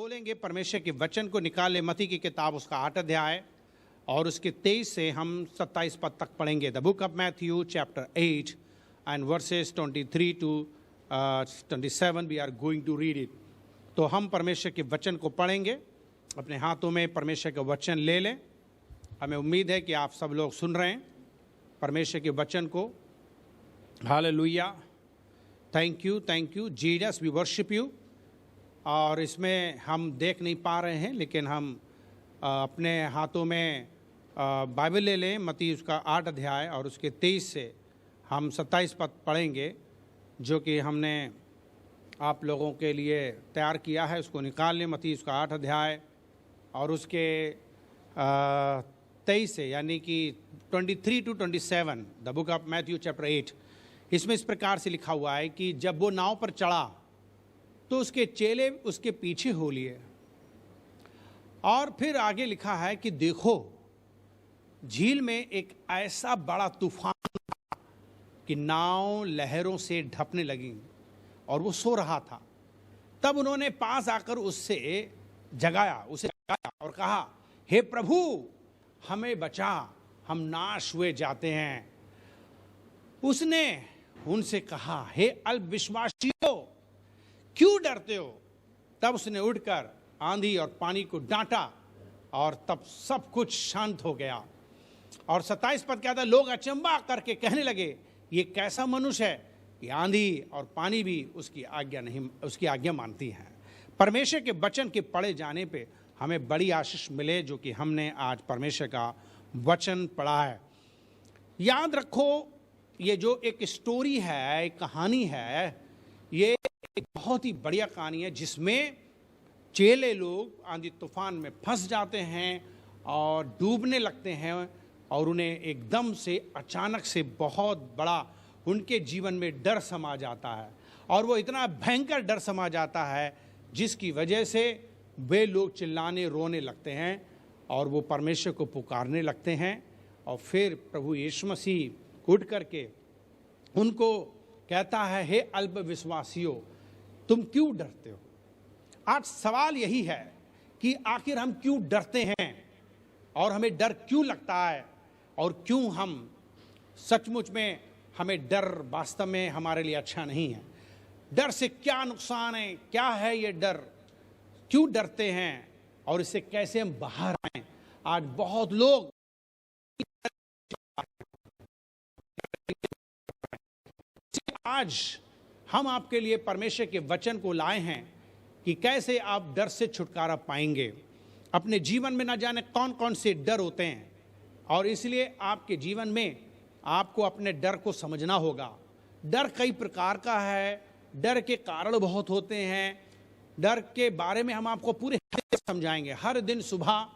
खोलेंगे परमेश्वर के वचन को, निकाले मत्ती की किताब उसका 8 अध्याय और उसके 23 से हम 27 पद तक पढ़ेंगे। The book of Matthew chapter 8 and verses 23 to 27 we are going to read it. तो हम परमेश्वर के वचन को पढ़ेंगे। अपने हाथों में परमेश्वर का वचन ले लें। हमें उम्मीद है कि आप सब लोग सुन रहे हैं परमेश्वर के वचन को। Hallelujah, thank you Jesus, we worship you. और इसमें हम देख नहीं पा रहे हैं, लेकिन हम अपने हाथों में बाइबल ले लें। मत्ती उसका 8 अध्याय और उसके 23 से हम 27 पद पढ़ेंगे, जो कि हमने आप लोगों के लिए तैयार किया है। उसको निकाल लें। मत्ती उसका 8 अध्याय और उसके 23 से, यानी कि 23 to 27, the book of Matthew chapter 8। इसमें इस प्रकार से लिखा हुआ है कि जब वो नाव पर चढ़ा तो उसके चेले उसके पीछे हो लिए। और फिर आगे लिखा है कि देखो, झील में एक ऐसा बड़ा तूफान था कि नाव लहरों से ढपने लगी और वो सो रहा था। तब उन्होंने पास आकर उसे जगाया और कहा, हे प्रभु, हमें बचा, हम नाश हुए जाते हैं। उसने उनसे कहा, हे अल्पविश्वासियों, क्यों डरते हो? तब उसने उठकर आंधी और पानी को डांटा और तब सब कुछ शांत हो गया। और 27 पद कहता है, लोग अचंभा करके कहने लगे, ये कैसा मनुष्य है कि आंधी और पानी भी उसकी आज्ञा मानती हैं। परमेश्वर के वचन के पढ़े जाने पे हमें बड़ी आशीष मिले, जो कि हमने आज परमेश्वर का वचन पढ़ा है। याद रखो, ये जो एक स्टोरी है, एक कहानी है, ये एक बहुत ही बढ़िया कहानी है, जिसमें चेले लोग आंधी तूफान में फंस जाते हैं और डूबने लगते हैं और उन्हें एकदम से अचानक से बहुत बड़ा उनके जीवन में डर समा जाता है। और वो इतना भयंकर डर समा जाता है जिसकी वजह से वे लोग चिल्लाने रोने लगते हैं और वो परमेश्वर को पुकारने लगते हैं। और फिर प्रभु यीशु मसीह उठ करके उनको कहता है, हे अल्पविश्वासियों, तुम क्यों डरते हो? आज सवाल यही है कि आखिर हम क्यों डरते हैं और हमें डर क्यों लगता है और क्यों हम सचमुच में हमें डर वास्तव में हमारे लिए अच्छा नहीं है। डर से क्या नुकसान है, क्या है ये डर, क्यों डरते हैं और इससे कैसे हम बाहर आएं। आज बहुत लोग आज हम आपके लिए परमेश्वर के वचन को लाए हैं कि कैसे आप डर से छुटकारा पाएंगे। अपने जीवन में ना जाने कौन कौन से डर होते हैं और इसलिए आपके जीवन में आपको अपने डर को समझना होगा। डर कई प्रकार का है, डर के कारण बहुत होते हैं। डर के बारे में हम आपको पूरे समझाएंगे। हर दिन सुबह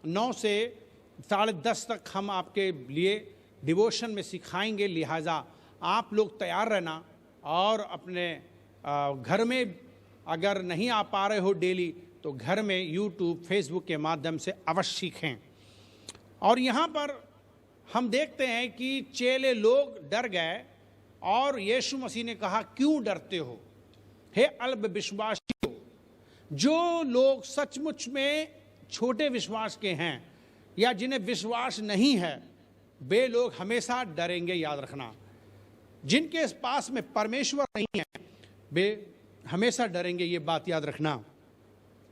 9 से 10:30 तक हम आपके लिए डिवोशन में सिखाएंगे। लिहाजा आप लोग तैयार रहना और अपने घर में अगर नहीं आ पा रहे हो डेली, तो घर में यूट्यूब, फेसबुक के माध्यम से अवश्य सीखें। और यहाँ पर हम देखते हैं कि चेले लोग डर गए और यीशु मसीह ने कहा, क्यों डरते हो हे अल्पविश्वासियों? जो लोग सचमुच में छोटे विश्वास के हैं या जिन्हें विश्वास नहीं है, वे लोग हमेशा डरेंगे। याद रखना, जिनके पास में परमेश्वर नहीं है वे हमेशा डरेंगे, ये बात याद रखना।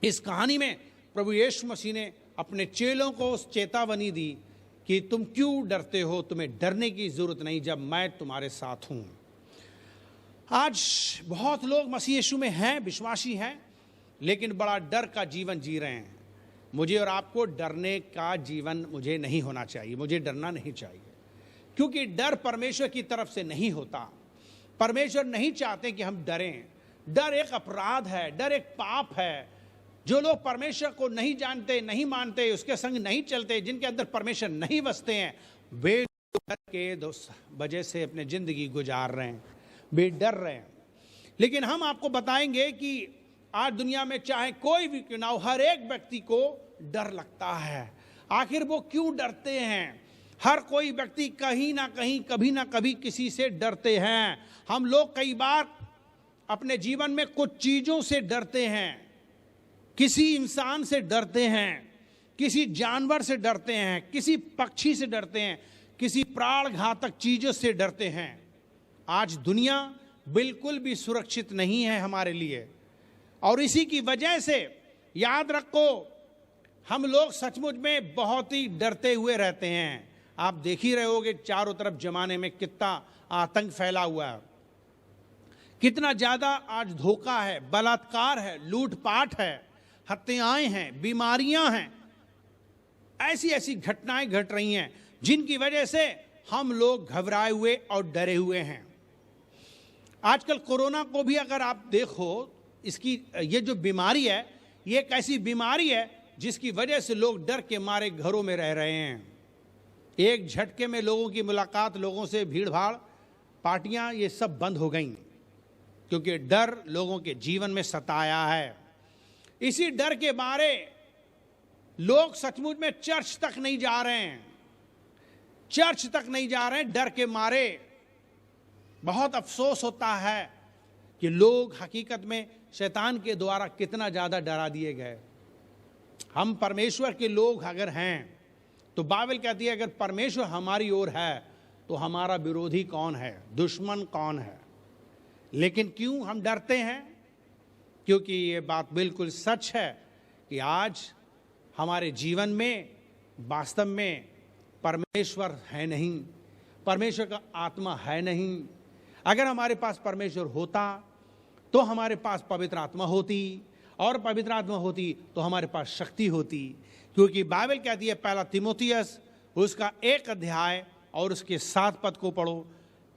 इस कहानी में प्रभु यीशु मसीह ने अपने चेलों को चेतावनी दी कि तुम क्यों डरते हो, तुम्हें डरने की जरूरत नहीं जब मैं तुम्हारे साथ हूं। आज बहुत लोग मसीह यीशु में हैं, विश्वासी हैं, लेकिन बड़ा डर का जीवन जी रहे हैं। मुझे और आपको डरने का जीवन मुझे नहीं होना चाहिए, मुझे डरना नहीं चाहिए, क्योंकि डर परमेश्वर की तरफ से नहीं होता। परमेश्वर नहीं चाहते कि हम डरें। डर एक अपराध है, डर एक पाप है। जो लोग परमेश्वर को नहीं जानते, नहीं मानते, उसके संग नहीं चलते, जिनके अंदर परमेश्वर नहीं बसते हैं, वे डर के वजह से अपनी जिंदगी गुजार रहे हैं, वे डर रहे हैं। लेकिन हम आपको बताएंगे कि आज दुनिया में चाहे कोई भी क्यों ना हो, हर एक व्यक्ति को डर लगता है। आखिर वो क्यों डरते हैं? हर कोई व्यक्ति कहीं ना कहीं, कभी ना कभी किसी से डरते हैं। हम लोग कई बार अपने जीवन में कुछ चीजों से डरते हैं किसी इंसान से डरते हैं, किसी जानवर से डरते हैं, किसी पक्षी से डरते हैं, किसी प्राण घातक चीजों से डरते हैं। आज दुनिया बिल्कुल भी सुरक्षित नहीं है हमारे लिए, और इसी की वजह से याद रखो, हम लोग सचमुच में बहुत ही डरते हुए रहते हैं। आप देख ही रहे होगे चारों तरफ जमाने में कितना आतंक फैला हुआ है, कितना ज्यादा आज धोखा है, बलात्कार है, लूटपाट है, हत्याएं हैं, बीमारियां हैं। ऐसी ऐसी घटनाएं घट रही हैं जिनकी वजह से हम लोग घबराए हुए और डरे हुए हैं। आजकल कोरोना को भी अगर आप देखो, इसकी ये जो बीमारी है, ये एक ऐसी बीमारी है जिसकी वजह से लोग डर के मारे घरों में रह रहे हैं। एक झटके में लोगों की मुलाकात, लोगों से भीड़ भाड़, पार्टियां, ये सब बंद हो गई, क्योंकि डर लोगों के जीवन में सताया है। इसी डर के मारे लोग सचमुच में चर्च तक नहीं जा रहे हैं, चर्च तक नहीं जा रहे हैं डर के मारे। बहुत अफसोस होता है कि लोग हकीकत में शैतान के द्वारा कितना ज्यादा डरा दिए गए। हम परमेश्वर के लोग अगर हैं तो बाइबल कहती है, अगर परमेश्वर हमारी ओर है तो हमारा विरोधी कौन है, दुश्मन कौन है। लेकिन क्यों हम डरते हैं? क्योंकि ये बात बिल्कुल सच है कि आज हमारे जीवन में वास्तव में परमेश्वर है नहीं, परमेश्वर का आत्मा है नहीं। अगर हमारे पास परमेश्वर होता तो हमारे पास पवित्र आत्मा होती, और पवित्र आत्मा होती तो हमारे पास शक्ति होती। क्योंकि बाइबल कहती है, पहला तीमुथियुस उसका 1 अध्याय और उसके 7 पद को पढ़ो।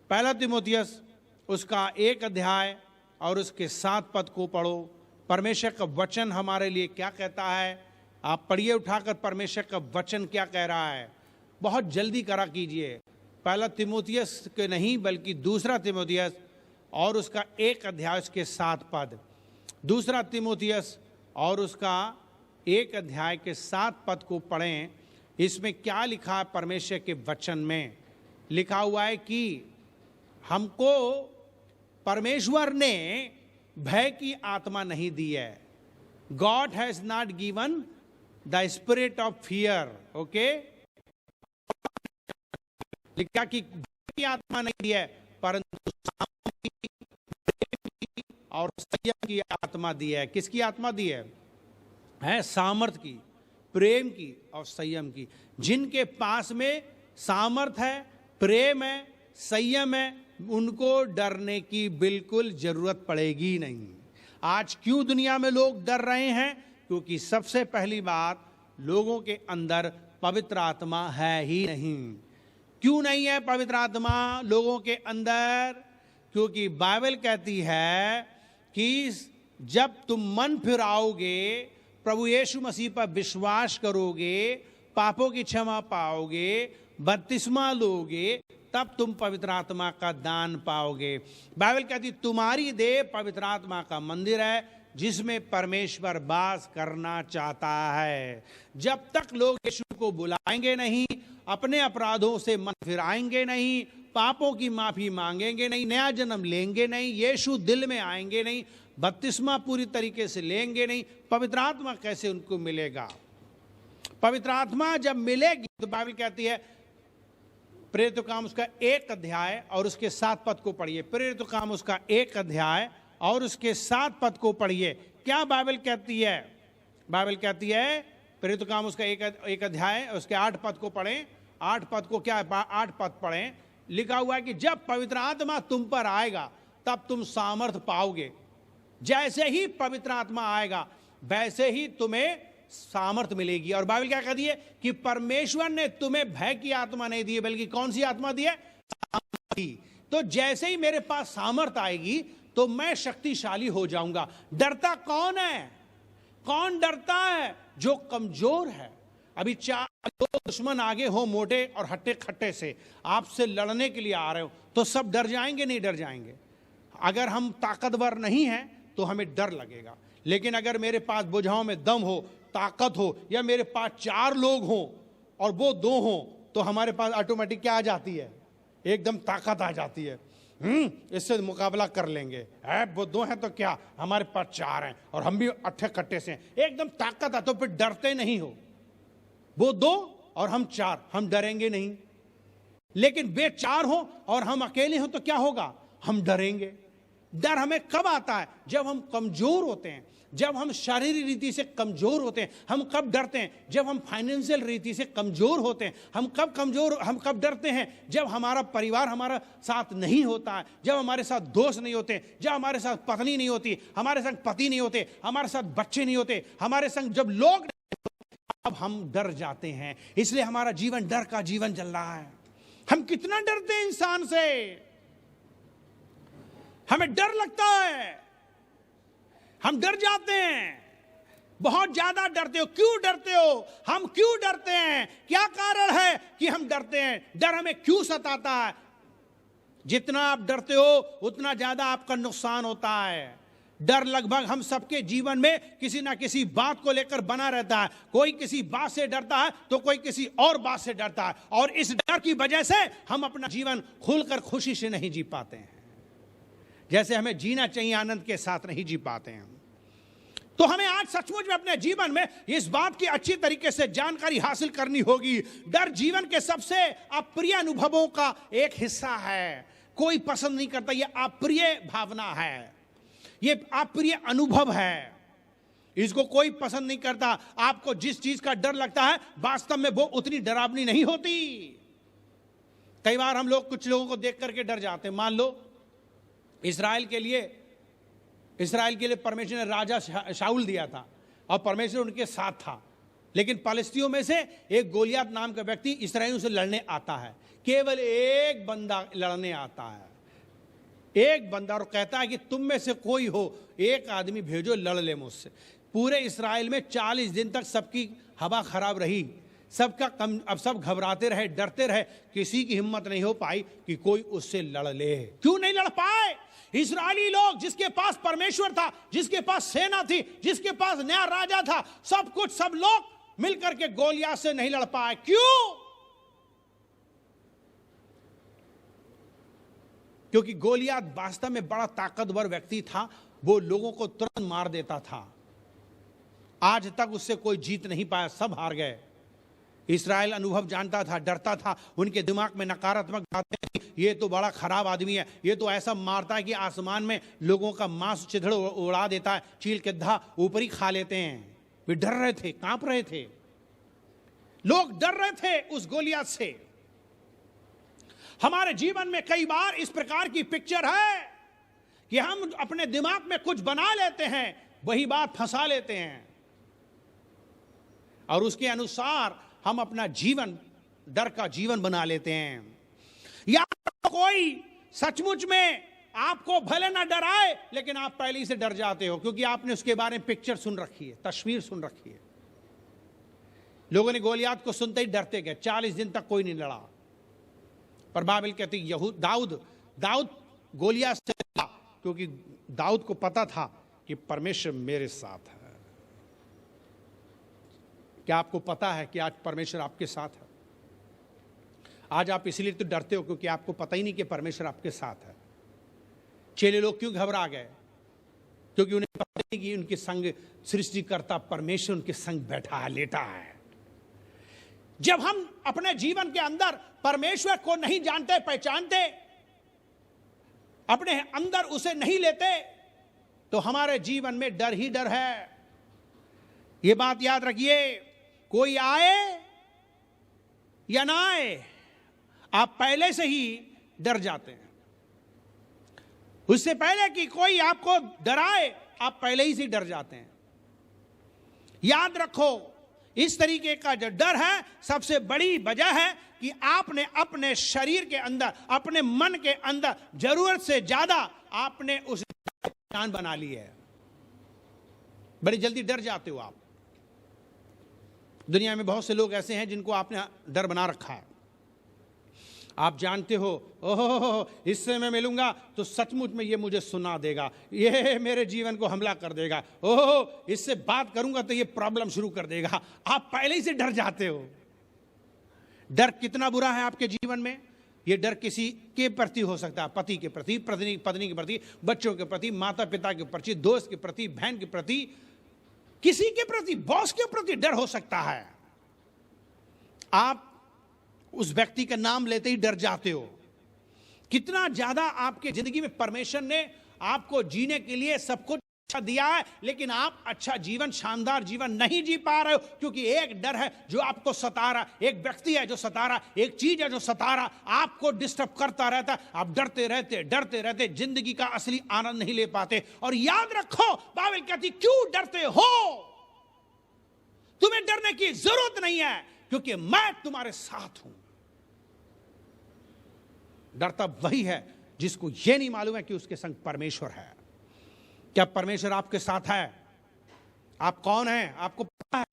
पहला तीमुथियुस उसका 1 अध्याय और उसके 7 पद को पढ़ो। परमेश्वर का वचन हमारे लिए क्या कहता है, आप पढ़िए उठाकर, परमेश्वर का वचन क्या कह रहा है। बहुत जल्दी करा कीजिए, पहला तीमुथियुस के नहीं बल्कि दूसरा तीमुथियुस और उसका 1 अध्याय उसके 7 पद। दूसरा तीमुथियुस और उसका 1 अध्याय के 7 पद को पढ़ें। इसमें क्या लिखा है? परमेश्वर के वचन में लिखा हुआ है कि हमको परमेश्वर ने भय की आत्मा नहीं दी है। God has not given the spirit of fear. Okay, लिखा कि भय की आत्मा नहीं दी है, परंतु और संयम की आत्मा दी है। किसकी आत्मा दी है? सामर्थ की, प्रेम की और संयम की। जिनके पास में सामर्थ है, प्रेम है, संयम है, उनको डरने की बिल्कुल जरूरत पड़ेगी नहीं। आज क्यों दुनिया में लोग डर रहे हैं? क्योंकि सबसे पहली बात, लोगों के अंदर पवित्र आत्मा है ही नहीं। क्यों नहीं है पवित्र आत्मा लोगों के अंदर? क्योंकि बाइबल कहती है कि जब तुम मन फिराओगे, प्रभु यीशु मसीह पर विश्वास करोगे, पापों की क्षमा पाओगे, बपतिस्मा लोगे, तब तुम पवित्र आत्मा का दान पाओगे। बाइबल कहती तुम्हारी देह पवित्र आत्मा का मंदिर है जिसमें परमेश्वर वास करना चाहता है। जब तक लोग यीशु को बुलाएंगे नहीं, अपने अपराधों से मन फिराएंगे नहीं, पापों की माफी मांगेंगे नहीं, नया जन्म लेंगे नहीं, यीशु दिल में आएंगे नहीं, बपतिस्मा पूरी तरीके से लेंगे नहीं, पवित्र आत्मा कैसे उनको मिलेगा? पवित्र आत्मा जब मिलेगी तो बाइबल कहती है, प्रेरित काम उसका 1 अध्याय और उसके 7 पद को पढ़िए। प्रेरित काम उसका 1 अध्याय और उसके 7 पद को पढ़िए। क्या बाइबल कहती है? बाइबल कहती है, प्रेरित काम उसका 1 अध्याय उसके 8 पद को पढ़ें। 8 पद को क्या है? 8 पद पढ़ें। लिखा हुआ है कि जब पवित्र आत्मा तुम पर आएगा तब तुम सामर्थ पाओगे। जैसे ही पवित्र आत्मा आएगा वैसे ही तुम्हें सामर्थ मिलेगी। और बाइबल क्या कहती है कि परमेश्वर ने तुम्हें भय की आत्मा नहीं दी है, बल्कि कौन सी आत्मा दी है? सामर्थ की। तो जैसे ही मेरे पास सामर्थ आएगी तो मैं शक्तिशाली हो जाऊंगा। डरता कौन है? कौन डरता है? जो कमजोर है। अभी 4 दुश्मन आगे हो, मोटे और हट्टे खट्टे से आपसे लड़ने के लिए आ रहे हो, तो सब डर जाएंगे? नहीं डर जाएंगे। अगर हम ताकतवर नहीं हैं तो हमें डर लगेगा, लेकिन अगर मेरे पास भुजाओं में दम हो, ताकत हो, या मेरे पास 4 लोग हों और वो 2 हों, तो हमारे पास ऑटोमेटिक क्या आ जाती है? एकदम ताकत आ जाती है। इससे मुकाबला कर लेंगे, है वो 2 हैं तो क्या, हमारे पास 4 हैं और हम भी अट्ठे कट्टे से हैं, एकदम ताकत है, तो फिर डरते नहीं हो। वो 2 और हम 4, हम डरेंगे नहीं। लेकिन वे 4 हो और हम अकेले हो तो क्या होगा, हम डरेंगे। डर हमें कब आता है, जब हम कमजोर होते हैं, जब हम शारीरिक रीति से कमजोर होते हैं। हम कब डरते हैं, जब हम फाइनेंशियल रीति से कमजोर होते हैं। हम कब डरते हैं, जब हमारा परिवार हमारा साथ नहीं होता है, जब हमारे साथ दोस्त नहीं होते, जब हमारे साथ पत्नी नहीं होती, हमारे संग पति नहीं होते, हमारे साथ बच्चे नहीं होते, हमारे संग जब लोग, अब हम डर जाते हैं। इसलिए हमारा जीवन डर का जीवन चल रहा है। हम कितना डरते हैं इंसान से, हमें डर लगता है, हम डर जाते हैं, बहुत ज्यादा डरते हो। क्यों डरते हो, हम क्यों डरते हैं, क्या कारण है कि हम डरते हैं, डर हमें क्यों सताता है। जितना आप डरते हो उतना ज्यादा आपका नुकसान होता है। डर लगभग हम सबके जीवन में किसी ना किसी बात को लेकर बना रहता है। कोई किसी बात से डरता है तो कोई किसी और बात से डरता है, और इस डर की वजह से हम अपना जीवन खुलकर खुशी से नहीं जी पाते हैं, जैसे हमें जीना चाहिए, आनंद के साथ नहीं जी पाते हैं। तो हमें आज सचमुच में अपने जीवन में इस बात की अच्छी तरीके से जानकारी हासिल करनी होगी। डर जीवन के सबसे अप्रिय अनुभवों का एक हिस्सा है। कोई पसंद नहीं करता, यह अप्रिय भावना है, ये अप्रिय अनुभव है, इसको कोई पसंद नहीं करता। आपको जिस चीज का डर लगता है वास्तव में वो उतनी डरावनी नहीं होती। कई बार हम लोग कुछ लोगों को देख करके डर जाते हैं। मान लो इस्राएल के लिए परमेश्वर ने राजा शाऊल दिया था और परमेश्वर उनके साथ था, लेकिन फलिस्तियों में से एक गोलियत नाम का व्यक्ति इस्राएलियों से लड़ने आता है। केवल एक बंदा लड़ने आता है, एक बंदा, और कहता है कि तुम में से कोई हो, एक आदमी भेजो लड़ ले मुझसे। पूरे इस्राएल में 40 दिन तक सबकी हवा खराब रही, अब सब घबराते रहे, डरते रहे, किसी की हिम्मत नहीं हो पाई कि कोई उससे लड़ ले। क्यों नहीं लड़ पाए? इस्राएली लोग, जिसके पास परमेश्वर था, जिसके पास सेना थी, जिसके पास नया राजा था, सब कुछ, सब लोग मिलकर के गोलियत से नहीं लड़ पाए। क्यों? क्योंकि गोलियत वास्तव में बड़ा ताकतवर व्यक्ति था, वो लोगों को तुरंत मार देता था। आज तक उससे कोई जीत नहीं पाया, सब हार गए। इस्राएल अनुभव जानता था, डरता था, उनके दिमाग में नकारात्मक बातें थी, ये तो बड़ा खराब आदमी है, ये तो ऐसा मारता है कि आसमान में लोगों का मांस चिथड़ उड़ा देता है, चील के धा ऊपर ही खा लेते हैं। वे डर रहे थे, कांप रहे थे, लोग डर रहे थे उस गोलियत से। हमारे जीवन में कई बार इस प्रकार की पिक्चर है कि हम अपने दिमाग में कुछ बना लेते हैं, वही बात फंसा लेते हैं, और उसके अनुसार हम अपना जीवन डर का जीवन बना लेते हैं। या कोई सचमुच में आपको भले ना डराए, लेकिन आप पहले ही से डर जाते हो, क्योंकि आपने उसके बारे में पिक्चर सुन रखी है, तस्वीर सुन रखी है। लोगों ने गोलियत को सुनते ही डरते गए। 40 दिन तक कोई नहीं लड़ा, पर बाइबल कहती दाऊद गोलियत से लड़ा, क्योंकि दाऊद को पता था कि परमेश्वर मेरे साथ है। क्या आपको पता है कि आज परमेश्वर आपके साथ है? आज आप इसलिए तो डरते हो क्योंकि आपको पता ही नहीं कि परमेश्वर आपके साथ है। चेले लोग क्यों घबरा गए? क्योंकि उन्हें पता नहीं कि उनके संग सृष्टिकर्ता परमेश्वर उनके संग बैठा है, लेटा है। जब हम अपने जीवन के अंदर परमेश्वर को नहीं जानते, पहचानते, अपने अंदर उसे नहीं लेते, तो हमारे जीवन में डर ही डर है। यह बात याद रखिए, कोई आए या ना आए, आप पहले से ही डर जाते हैं। उससे पहले कि कोई आपको डराए, आप पहले ही से डर जाते हैं। याद रखो, इस तरीके का जो डर है, सबसे बड़ी वजह है कि आपने अपने शरीर के अंदर, अपने मन के अंदर जरूरत से ज्यादा आपने उस पहचान बना ली है। बड़ी जल्दी डर जाते हो आप। दुनिया में बहुत से लोग ऐसे हैं जिनको आपने डर बना रखा है। आप जानते हो, ओहो, इससे मैं मिलूंगा तो सचमुच में ये मुझे सुना देगा, ये मेरे जीवन को हमला कर देगा, ओहो, इससे बात करूंगा तो ये प्रॉब्लम शुरू कर देगा। आप पहले ही से डर जाते हो। डर कितना बुरा है आपके जीवन में? ये डर किसी के प्रति हो सकता है, पति के प्रति, पत्नी के प्रति, बच्चों के प्रति, माता पिता के प्रति, दोस्त के प्रति, बहन के प्रति, किसी के प्रति, बॉस के प्रति डर हो सकता है। आप उस व्यक्ति का नाम लेते ही डर जाते हो। कितना ज्यादा आपके जिंदगी में परमेश्वर ने आपको जीने के लिए सब कुछ अच्छा दिया है, लेकिन आप अच्छा जीवन, शानदार जीवन नहीं जी पा रहे हो, क्योंकि एक डर है जो आपको सता रहा, एक व्यक्ति है जो सता रहा, एक चीज है जो सता रहा, आपको डिस्टर्ब करता रहता है। आप डरते रहते जिंदगी का असली आनंद नहीं ले पाते। और याद रखो, बाइबल कहती क्यों डरते हो? तुम्हें डरने की जरूरत नहीं है, क्योंकि मैं तुम्हारे साथ हूं। डरता वही है जिसको यह नहीं मालूम है कि उसके संग परमेश्वर है। क्या परमेश्वर आपके साथ है? आप कौन हैं? आपको पता है?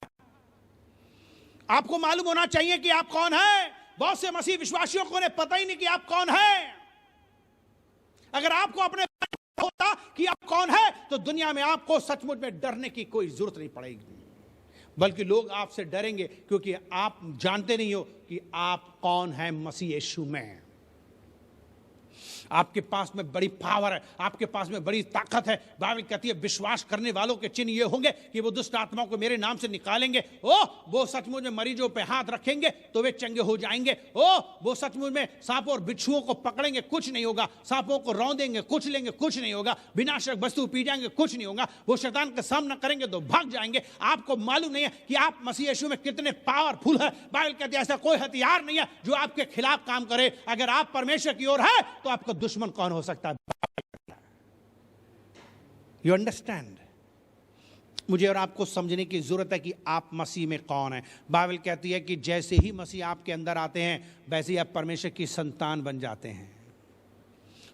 आपको मालूम होना चाहिए कि आप कौन हैं। बहुत से मसीह विश्वासियों को पता ही नहीं कि आप कौन हैं। अगर आपको अपने होता कि आप कौन है, तो दुनिया में आपको सचमुच में डरने की कोई जरूरत नहीं पड़ेगी, बल्कि लोग आपसे डरेंगे, क्योंकि आप जानते नहीं हो कि आप कौन हैं मसीह यीशु में। आपके पास में बड़ी पावर है, आपके पास में बड़ी ताकत है। बाइबल कहती है विश्वास करने वालों के चिन्ह ये होंगे कि वो दुष्ट आत्माओं को मेरे नाम से निकालेंगे। वो सचमुच में मरीजों पे हाथ रखेंगे तो वे चंगे हो जाएंगे। वो सचमुच में सांपों और बिच्छुओं को पकड़ेंगे, कुछ नहीं होगा। सांपों को रौंदेंगे, कुछ लेंगे, कुछ नहीं होगा। विनाशक वस्तु पी जाएंगे, कुछ नहीं होगा। वो शैतान का सामना करेंगे तो भाग जाएंगे। आपको मालूम नहीं है कि आप मसीह यीशु में कितने पावरफुल है। बाइबल कहती है ऐसा कोई हथियार नहीं है जो आपके खिलाफ काम करे। अगर आप परमेश्वर की ओर है तो आपको दुश्मन कौन हो सकता है? You understand? मुझे और आपको समझने की जरूरत है कि आप मसीह में कौन है। बाइबल कहती है कि जैसे ही मसीह आपके अंदर आते हैं, वैसे ही आप परमेश्वर की संतान बन जाते हैं।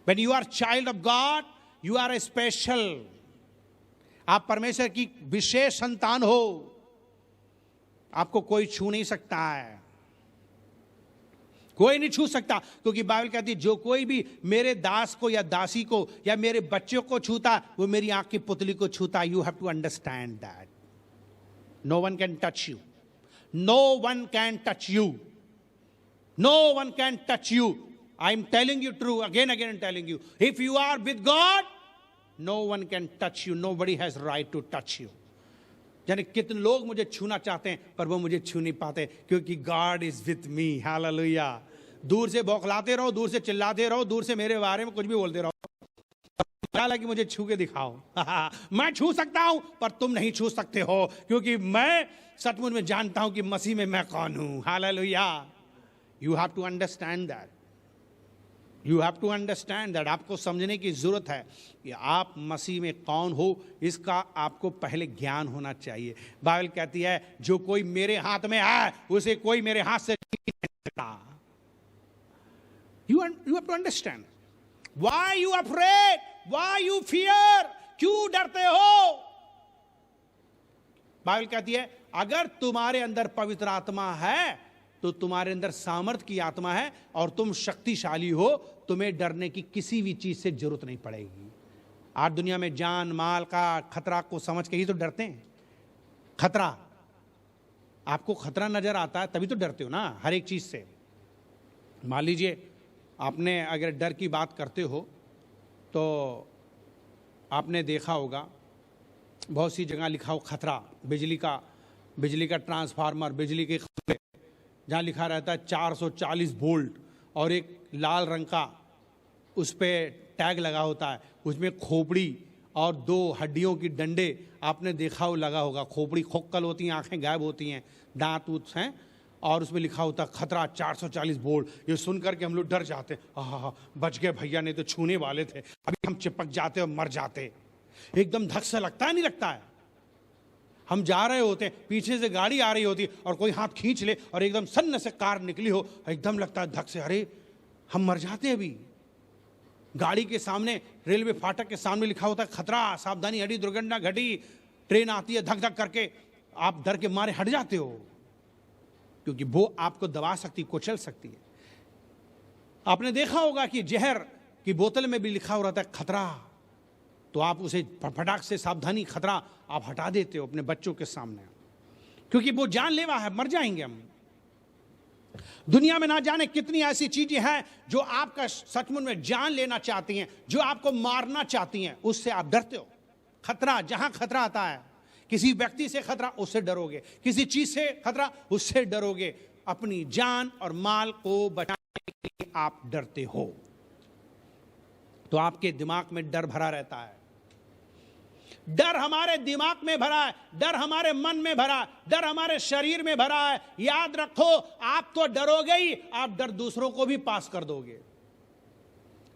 When you are child of God, you are a special. आप परमेश्वर की विशेष संतान हो। आपको कोई छू नहीं सकता है, कोई नहीं छू सकता, क्योंकि बाइबल कहती है जो कोई भी मेरे दास को या दासी को या मेरे बच्चों को छूता, वो मेरी आंख की पुतली को छूता। You have to understand that no one can touch you, no one can touch you, no one can touch you. I am telling you true, again I am telling you, if you are with God, no one can touch you, nobody has right to touch you. यानी कितने लोग मुझे छूना चाहते हैं, पर वो मुझे छू नहीं पाते, क्योंकि God is with me. Hallelujah. दूर से बौखलाते रहो, दूर से चिल्लाते रहो, दूर से मेरे बारे में कुछ भी बोलते रहो, हालांकि मुझे छू के दिखाओ। मैं छू सकता हूं, पर तुम नहीं छू सकते हो, क्योंकि मैं सचमुच में जानता हूं कि मसीह में मैं कौन हूं। Hallelujah. You have to understand that, you have to understand that. आपको समझने की जरूरत है कि आप मसीह में कौन हो, इसका आपको पहले ज्ञान होना चाहिए। बाइबल कहती है जो कोई मेरे हाथ में है, उसे कोई मेरे हाथ से नहीं सकता। You have to understand. Why you afraid? Why you fear? क्यों डरते हो? बाइबल कहती है अगर तुम्हारे अंदर पवित्र आत्मा है तो तुम्हारे अंदर सामर्थ की आत्मा है और तुम शक्तिशाली हो, तुम्हें डरने की किसी भी चीज से जरूरत नहीं पड़ेगी। आज दुनिया में जान माल का खतरा को समझ के ही तो डरते हैं। खतरा, आपको खतरा नजर आता है तभी तो डरते हो ना, हर एक चीज से। मान लीजिए आपने अगर डर की बात करते हो तो आपने देखा होगा बहुत सी जगह लिखा हो खतरा, बिजली का ट्रांसफार्मर, बिजली के खंभे, जहाँ लिखा रहता है 440 वोल्ट और एक लाल रंग का उस पर टैग लगा होता है, उसमें खोपड़ी और 2 हड्डियों की डंडे आपने देखा हो लगा होगा। खोपड़ी खोखल होती हैं, आंखें गायब होती हैं, दांत उत हैं, और उसमें लिखा होता खतरा 440 वोल्ट। ये सुनकर के हम लोग डर जाते, बच गए भैया, नहीं तो छूने वाले थे, अभी हम चिपक जाते और मर जाते। एकदम धक से लगता है, नहीं लगता है? हम जा रहे होते हैं, पीछे से गाड़ी आ रही होती है और कोई हाथ खींच ले और एकदम सन्न से कार निकली हो, एकदम लगता है धक से, अरे हम मर जाते। अभी गाड़ी के सामने, रेलवे फाटक के सामने लिखा होता है खतरा, सावधानी हटी, दुर्घटना घटी, ट्रेन आती है, धक धक करके आप डर के मारे हट जाते हो, क्योंकि वो आपको दबा सकती, कुचल सकती है। आपने देखा होगा कि जहर की बोतल में भी लिखा हो रहता है खतरा, तो आप उसे फटाक से सावधानी खतरा आप हटा देते हो अपने बच्चों के सामने, क्योंकि वो जानलेवा है, मर जाएंगे हम। दुनिया में ना जाने कितनी ऐसी चीजें हैं जो आपका सचमुच में जान लेना चाहती हैं, जो आपको मारना चाहती हैं, उससे आप डरते हो। खतरा, जहां खतरा आता है, किसी व्यक्ति से खतरा, उससे डरोगे, किसी चीज से खतरा, उससे डरोगे। अपनी जान और माल को बचाने के लिए आप डरते हो। तो आपके दिमाग में डर भरा रहता है। डर हमारे दिमाग में भरा है, डर हमारे मन में भरा है, डर हमारे शरीर में भरा है। याद रखो, आप तो डरोगे ही, आप डर दूसरों को भी पास कर दोगे।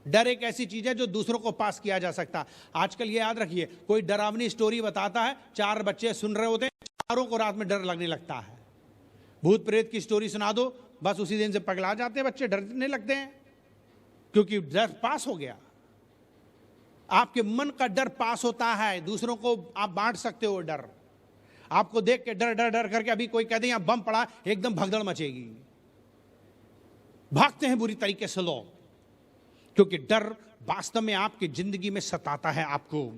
डर एक ऐसी चीज है जो दूसरों को पास किया जा सकता। आजकल ये याद रखिए, कोई डरावनी स्टोरी बताता है, 4 बच्चे सुन रहे होते हैं, चारों को रात में डर लगने लगता है। भूत प्रेत की स्टोरी सुना दो, बस उसी दिन से पगला जाते हैं बच्चे, डरने लगते हैं, क्योंकि डर पास हो गया। आपके मन का डर पास होता है, दूसरों को आप बांट सकते हो। डर आपको देख के डर डर डर करके, अभी कोई कह दे यहां बम पड़ा, एकदम भगदड़ मचेगी, भागते हैं बुरी तरीके से लोग, क्योंकि डर वास्तव में आपकी जिंदगी में सताता है आपको।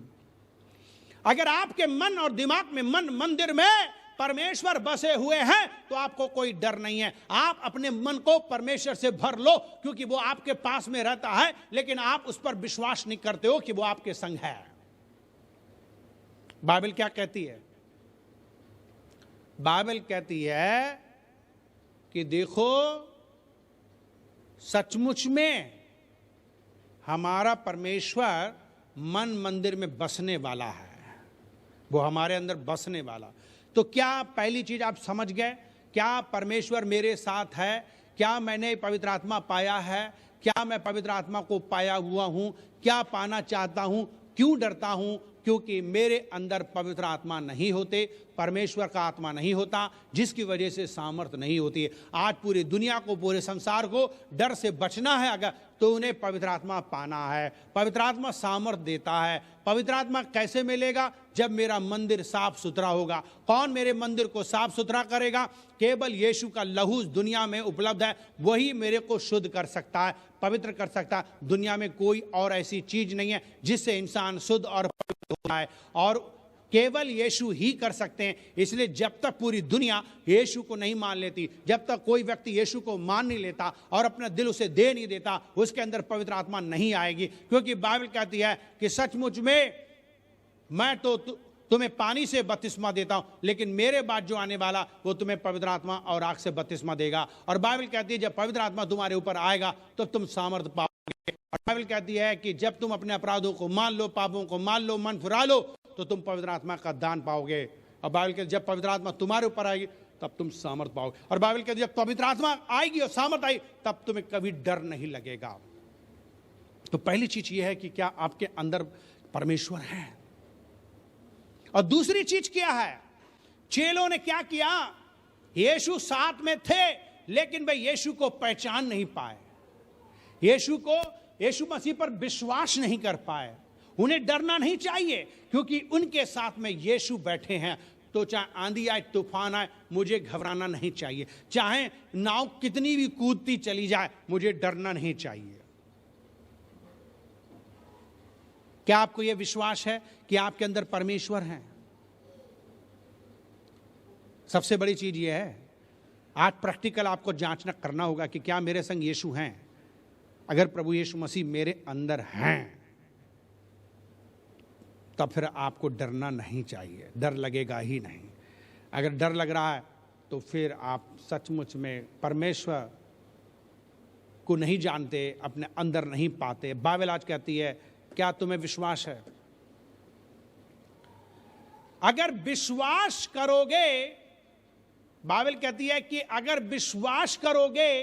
अगर आपके मन और दिमाग में, मन मंदिर में परमेश्वर बसे हुए हैं, तो आपको कोई डर नहीं है। आप अपने मन को परमेश्वर से भर लो, क्योंकि वो आपके पास में रहता है, लेकिन आप उस पर विश्वास नहीं करते हो कि वो आपके संग है। बाइबल क्या कहती है? बाइबल कहती है कि देखो, सचमुच में हमारा परमेश्वर मन मंदिर में बसने वाला है, वो हमारे अंदर बसने वाला। तो क्या पहली चीज आप समझ गए? क्या परमेश्वर मेरे साथ है? क्या मैंने पवित्र आत्मा पाया है? क्या मैं पवित्र आत्मा को पाया हुआ हूं? क्या पाना चाहता हूं? क्यों डरता हूं? क्योंकि मेरे अंदर पवित्र आत्मा नहीं होते, परमेश्वर का आत्मा नहीं होता, जिसकी वजह से सामर्थ नहीं होती है। आज पूरी दुनिया को, पूरे संसार को डर से बचना है अगर, तो उन्हें पवित्र आत्मा पाना है। पवित्र आत्मा सामर्थ देता है। पवित्र आत्मा कैसे मिलेगा? जब मेरा मंदिर साफ सुथरा होगा। कौन मेरे मंदिर को साफ सुथरा करेगा? केवल यीशु का लहू दुनिया में उपलब्ध है, वही मेरे को शुद्ध कर सकता है, पवित्र कर सकता है। दुनिया में कोई और ऐसी चीज नहीं है जिससे इंसान शुद्ध और पवित्र होता है, और केवल यीशु ही कर सकते हैं। इसलिए जब तक पूरी दुनिया यीशु को नहीं मान लेती, जब तक कोई व्यक्ति यीशु को मान नहीं लेता और अपना दिल उसे दे नहीं देता, उसके अंदर पवित्र आत्मा नहीं आएगी। क्योंकि बाइबल कहती है कि सचमुच में मैं तो तुम्हें पानी से बपतिस्मा देता हूं, लेकिन मेरे बाद जो आने वाला वो तुम्हें पवित्र आत्मा और आग से बपतिस्मा देगा। और बाइबल कहती है जब पवित्र आत्मा तुम्हारे ऊपर आएगा तो तुम सामर्थ पाओगे। और बाइबल कहती है कि जब तुम अपने अपराधों को मान लो, पापों को मान लो, मन फुरा लो, तो तुम पवित्र आत्मा का दान पाओगे। और बाइबल कहती है जब पवित्र आत्मा तुम्हारे ऊपर आएगी तब तुम सामर्थ पाओगे। और बाइबल कहती है जब पवित्र आत्मा आएगी और सामर्थ आई, तब तुम्हें कभी डर नहीं लगेगा। तो पहली चीज यह है कि क्या आपके अंदर परमेश्वर है। और दूसरी चीज क्या है? चेलों ने क्या किया? यीशु साथ में थे, लेकिन वे यीशु को पहचान नहीं पाए, यीशु मसीह पर विश्वास नहीं कर पाए। उन्हें डरना नहीं चाहिए, क्योंकि उनके साथ में यीशु बैठे हैं। तो चाहे आंधी आए, तूफान आए, मुझे घबराना नहीं चाहिए। चाहे नाव कितनी भी कूदती चली जाए, मुझे डरना नहीं चाहिए। क्या आपको यह विश्वास है कि आपके अंदर परमेश्वर है? सबसे बड़ी चीज यह है, आज प्रैक्टिकल आपको जांचना करना होगा कि क्या मेरे संग यीशु हैं। अगर प्रभु यीशु मसीह मेरे अंदर हैं, तब फिर आपको डरना नहीं चाहिए, डर लगेगा ही नहीं। अगर डर लग रहा है तो फिर आप सचमुच में परमेश्वर को नहीं जानते, अपने अंदर नहीं पाते। बाइबल आज कहती है, क्या तुम्हें विश्वास है? अगर विश्वास करोगे, बाइबल कहती है कि अगर विश्वास करोगे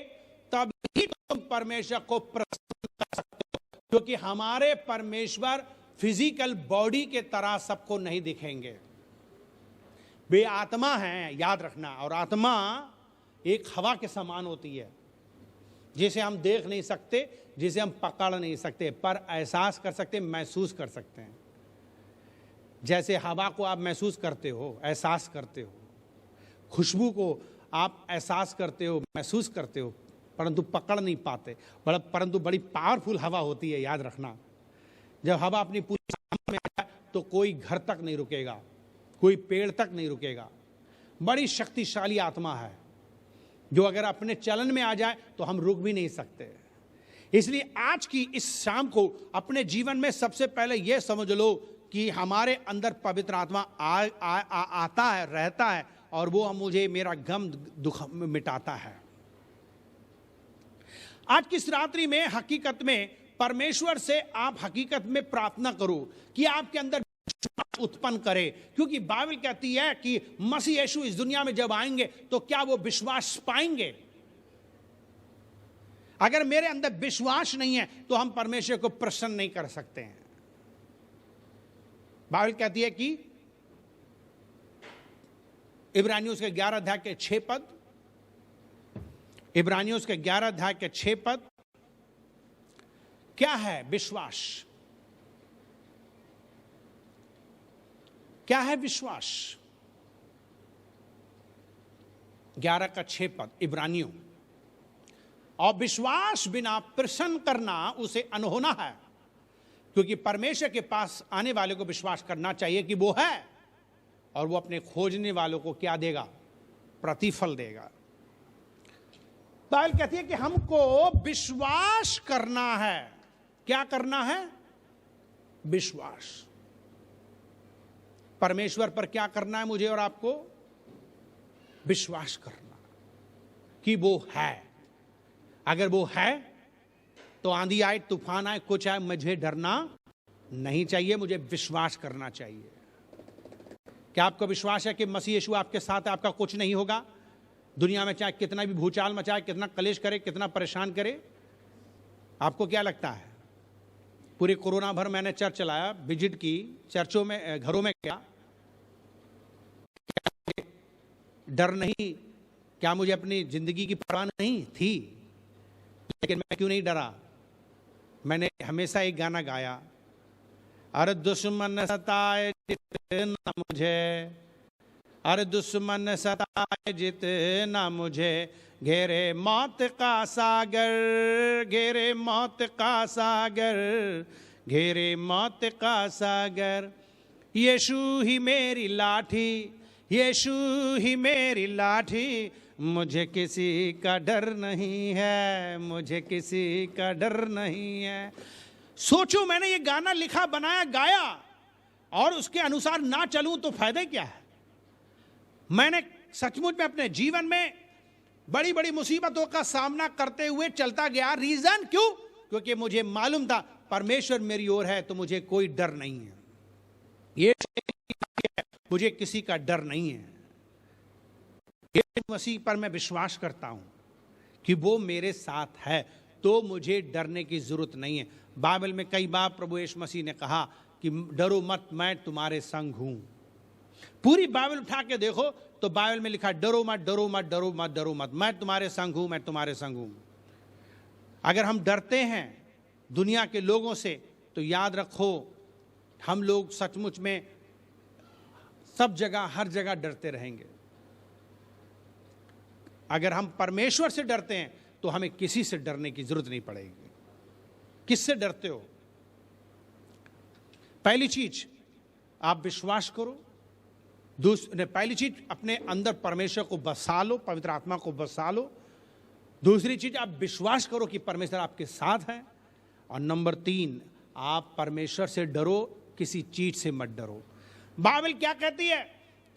तब ही तुम परमेश्वर को प्रसन्न कर सकते हो, क्योंकि हमारे परमेश्वर फिजिकल बॉडी के तरह सबको नहीं दिखेंगे। वे आत्मा हैं, याद रखना। और आत्मा एक हवा के समान होती है, जिसे हम देख नहीं सकते, जिसे हम पकड़ नहीं सकते, पर एहसास कर सकते, महसूस कर सकते हैं। जैसे हवा को आप महसूस करते हो, एहसास करते हो, खुशबू को आप एहसास करते हो, महसूस करते हो, परंतु पकड़ नहीं पाते। परंतु बड़ी पावरफुल हवा होती है, याद रखना। जब हवा अपनी पूरी सामर्थ्य में आए तो कोई घर तक नहीं रुकेगा, कोई पेड़ तक नहीं रुकेगा। बड़ी शक्तिशाली आत्मा है। जो अगर अपने चलन में आ जाए तो हम रुक भी नहीं सकते। इसलिए आज की इस शाम को अपने जीवन में सबसे पहले यह समझ लो कि हमारे अंदर पवित्र आत्मा आता है, रहता है, और वो मुझे मेरा गम दुख मिटाता है। आज की इस रात्रि में हकीकत में परमेश्वर से आप हकीकत में प्रार्थना करो कि आपके अंदर विश्वास उत्पन्न करे, क्योंकि बाइबल कहती है कि मसीह यीशु इस दुनिया में जब आएंगे तो क्या वो विश्वास पाएंगे। अगर मेरे अंदर विश्वास नहीं है तो हम परमेश्वर को प्रसन्न नहीं कर सकते हैं। बाइबल कहती है कि इब्रानियों के 11 अध्याय के 6 पद, इब्रानियों के 11 अध्याय के 6 पद, क्या है विश्वास? क्या है विश्वास? 11 का 6 पद इब्रानियों। और विश्वास बिना प्रसन्न करना उसे अनहोना है, क्योंकि परमेश्वर के पास आने वाले को विश्वास करना चाहिए कि वो है, और वो अपने खोजने वालों को क्या देगा? प्रतिफल देगा। बाइबल कहती है कि हमको विश्वास करना है। क्या करना है? विश्वास। परमेश्वर पर क्या करना है मुझे और आपको? विश्वास करना कि वो है। अगर वो है तो आंधी आए, तूफान आए, कुछ आए, मुझे डरना नहीं चाहिए, मुझे विश्वास करना चाहिए। क्या आपको विश्वास है कि मसीह यीशु आपके साथ है, आपका कुछ नहीं होगा? दुनिया में चाहे कितना भी भूचाल मचाए, कितना कलेश करे, कितना परेशान करे, आपको क्या लगता है? पूरे कोरोना भर मैंने चर्च चलाया, विजिट की, चर्चों में, घरों में, क्या डर नहीं? क्या मुझे अपनी जिंदगी की परवाह नहीं थी? लेकिन मैं क्यों नहीं डरा? मैंने हमेशा एक गाना गाया, अरे दुश्मन सताए जितना मुझे, अरे दुश्मन सताए जितना मुझे, घेरे मौत का सागर, घेरे मौत का सागर, घेरे मौत का सागर, यीशु ही मेरी लाठी, यीशु ही मेरी लाठी, मुझे किसी का डर नहीं है, मुझे किसी का डर नहीं है। सोचो, मैंने ये गाना लिखा, बनाया, गाया, और उसके अनुसार ना चलूं तो फायदा क्या है? मैंने सचमुच में अपने जीवन में बड़ी बड़ी मुसीबतों का सामना करते हुए चलता गया। रीजन क्यों? क्योंकि मुझे मालूम था परमेश्वर मेरी ओर है तो मुझे कोई डर नहीं है। ये मुझे किसी का डर नहीं है। यीशु मसीह पर मैं विश्वास करता हूं कि वो मेरे साथ है, तो मुझे डरने की जरूरत नहीं है। बाइबल में कई बार प्रभु यीशु मसीह ने कहा कि डरो मत, मैं तुम्हारे संग हूं। पूरी बाइबल उठा के देखो तो बाइबल में लिखा, डरो मत, डरो मत, डरो मत, डरो मत, मैं तुम्हारे संग हूं, मैं तुम्हारे संग हूं। अगर हम डरते हैं दुनिया के लोगों से तो याद रखो, हम लोग सचमुच में सब जगह, हर जगह डरते रहेंगे। अगर हम परमेश्वर से डरते हैं तो हमें किसी से डरने की जरूरत नहीं पड़ेगी। किससे डरते हो? पहली चीज, आप विश्वास करो। पहली चीज, अपने अंदर परमेश्वर को बसा लो, पवित्र आत्मा को बसा लो। दूसरी चीज, आप विश्वास करो कि परमेश्वर आपके साथ है। और नंबर 3, आप परमेश्वर से डरो, किसी चीज से मत डरो। बाइबल क्या कहती है?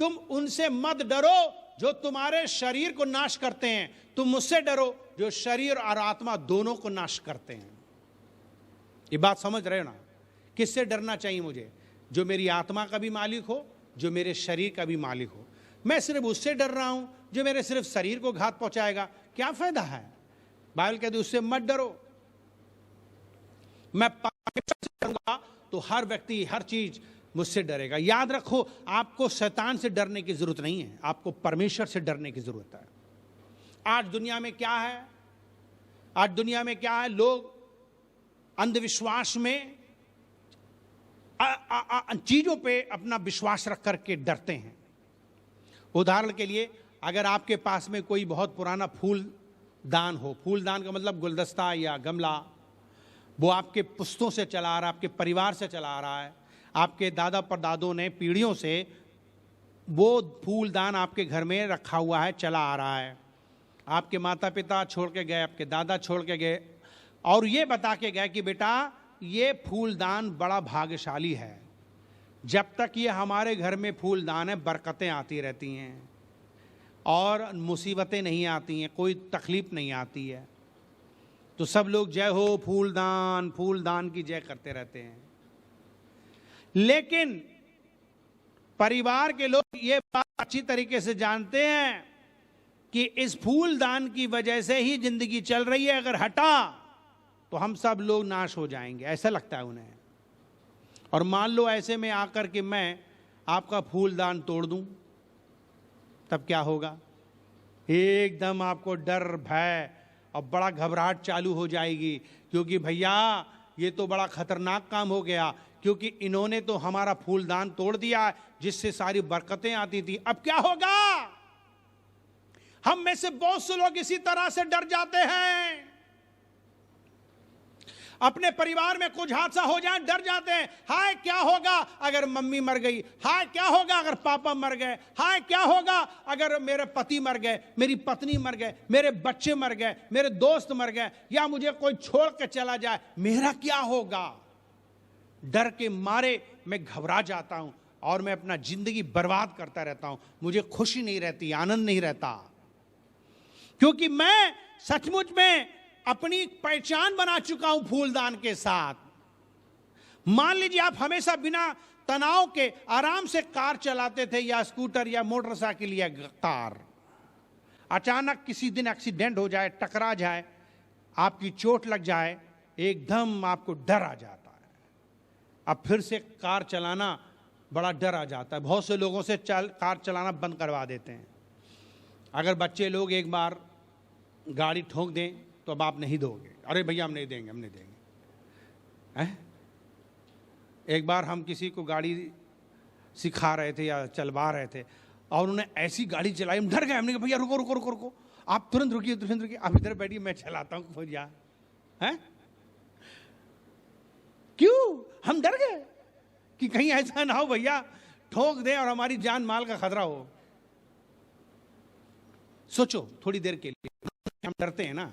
तुम उनसे मत डरो जो तुम्हारे शरीर को नाश करते हैं, तुम मुझसे डरो जो शरीर और आत्मा दोनों को नाश करते हैं। ये बात समझ रहे हो ना? किससे डरना चाहिए मुझे? जो मेरी आत्मा का भी मालिक हो, जो मेरे शरीर का भी मालिक हो। मैं सिर्फ उससे डर रहा हूं जो मेरे सिर्फ शरीर को घात पहुंचाएगा, क्या फायदा है? बाइबल कहती है उससे मत डरो। मैं परमेश्वर से डरूंगा तो हर व्यक्ति, हर चीज मुझसे डरेगा। याद रखो, आपको शैतान से डरने की जरूरत नहीं है, आपको परमेश्वर से डरने की जरूरत है। आज दुनिया में क्या है? आज दुनिया में क्या है? लोग अंधविश्वास में, चीजों पे अपना विश्वास रख करके डरते हैं। उदाहरण के लिए, अगर आपके पास में कोई बहुत पुराना फूलदान हो, फूलदान का मतलब गुलदस्ता या गमला, वो आपके पुश्तों से चला आ रहा है, आपके परिवार से चला आ रहा है, आपके दादा परदादों ने पीढ़ियों से वो फूलदान आपके घर में रखा हुआ है, चला आ रहा है। आपके माता पिता छोड़ के गए, आपके दादा छोड़ के गए, और ये बता के गए कि बेटा ये फूलदान बड़ा भाग्यशाली है। जब तक ये हमारे घर में फूलदान है, बरकतें आती रहती हैं और मुसीबतें नहीं आती हैं, कोई तकलीफ नहीं आती है। तो सब लोग जय हो फूलदान, फूलदान की जय करते रहते हैं। लेकिन परिवार के लोग ये बात अच्छी तरीके से जानते हैं कि इस फूलदान की वजह से ही जिंदगी चल रही है, अगर हटा तो हम सब लोग नाश हो जाएंगे, ऐसा लगता है उन्हें। और मान लो ऐसे में आकर के मैं आपका फूलदान तोड़ दूं, तब क्या होगा? एकदम आपको डर, भय और बड़ा घबराहट चालू हो जाएगी, क्योंकि भैया ये तो बड़ा खतरनाक काम हो गया, क्योंकि इन्होंने तो हमारा फूलदान तोड़ दिया जिससे सारी बरकतें आती थी। अब क्या होगा? हम में से बहुत से लोग इसी तरह से डर जाते हैं। अपने परिवार में कुछ हादसा हो जाए डर जाते हैं, हाय क्या होगा अगर मम्मी मर गई, हाय क्या होगा अगर पापा मर गए, हाय क्या होगा अगर मेरे पति मर गए, मेरी पत्नी मर गए, मेरे बच्चे मर गए, मेरे दोस्त मर गए, या मुझे कोई छोड़ के चला जाए, मेरा क्या होगा? डर के मारे मैं घबरा जाता हूं और मैं अपना जिंदगी बर्बाद करता रहता हूं। मुझे खुशी नहीं रहती, आनंद नहीं रहता, क्योंकि मैं सचमुच में अपनी पहचान बना चुका हूं फूलदान के साथ। मान लीजिए आप हमेशा बिना तनाव के आराम से कार चलाते थे, या स्कूटर या मोटरसाइकिल या कार, अचानक किसी दिन एक्सीडेंट हो जाए, टकरा जाए, आपकी चोट लग जाए, एकदम आपको डर आ जाता है। अब फिर से कार चलाना बड़ा डर आ जाता है। बहुत से लोगों से कार चलाना बंद करवा देते हैं। अगर बच्चे लोग एक बार गाड़ी ठोक दें तो अब आप नहीं दोगे, अरे भैया हम नहीं देंगे, हम नहीं देंगे। हैं? एक बार हम किसी को गाड़ी सिखा रहे थे या चलवा रहे थे, और उन्होंने ऐसी गाड़ी चलाई, हम डर गए। हमने कहा भैया रुको रुको रुको रुको, आप तुरंत रुकिए, तुरंत रुकिए, आप इधर बैठिए, मैं चलाता हूँ भैया। हैं? क्यों? हम डर गए कि कहीं ऐसा ना हो भैया ठोक दे और हमारी जान माल का खतरा हो। सोचो थोड़ी देर के लिए, हम डरते हैं ना।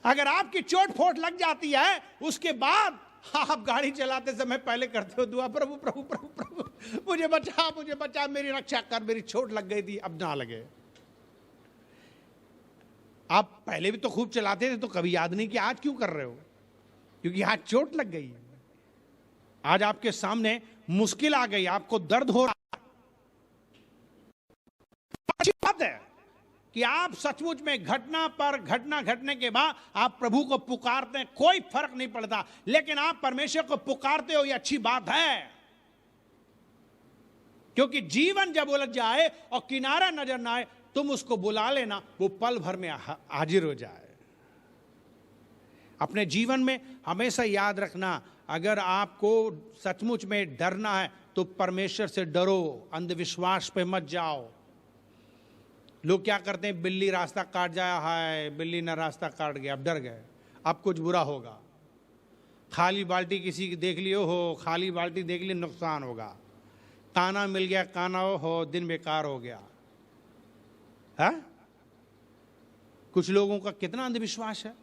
अगर आपकी चोट फोट लग जाती है, उसके बाद आप गाड़ी चलाते समय पहले करते हो दुआ, प्रभु प्रभु प्रभु प्रभु मुझे बचा, मुझे बचा, मेरी रक्षा कर, मेरी चोट लग गई थी, अब ना लगे। आप पहले भी तो खूब चलाते थे, तो कभी याद नहीं कि आज क्यों कर रहे हो? क्योंकि आज चोट लग गई, आज आपके सामने मुश्किल आ गई, आपको दर्द हो रहा। अच्छी बात है कि आप सचमुच में घटना पर घटना घटने के बाद आप प्रभु को पुकारते हैं, कोई फर्क नहीं पड़ता, लेकिन आप परमेश्वर को पुकारते हो, ये अच्छी बात है। क्योंकि जीवन जब उलझ जाए और किनारा नजर ना आए, तुम उसको बुला लेना, वो पल भर में हाजिर हो जाए। अपने जीवन में हमेशा याद रखना, अगर आपको सचमुच में डरना है तो परमेश्वर से डरो, अंधविश्वास पे मत जाओ। लोग क्या करते हैं, बिल्ली रास्ता काट जाए, हाय बिल्ली ना रास्ता काट गया, अब डर गए, अब कुछ बुरा होगा। खाली बाल्टी किसी की देख लियो हो, खाली बाल्टी देख ली नुकसान होगा। ताना मिल गया, काना हो, दिन बेकार हो गया है। कुछ लोगों का कितना अंधविश्वास है।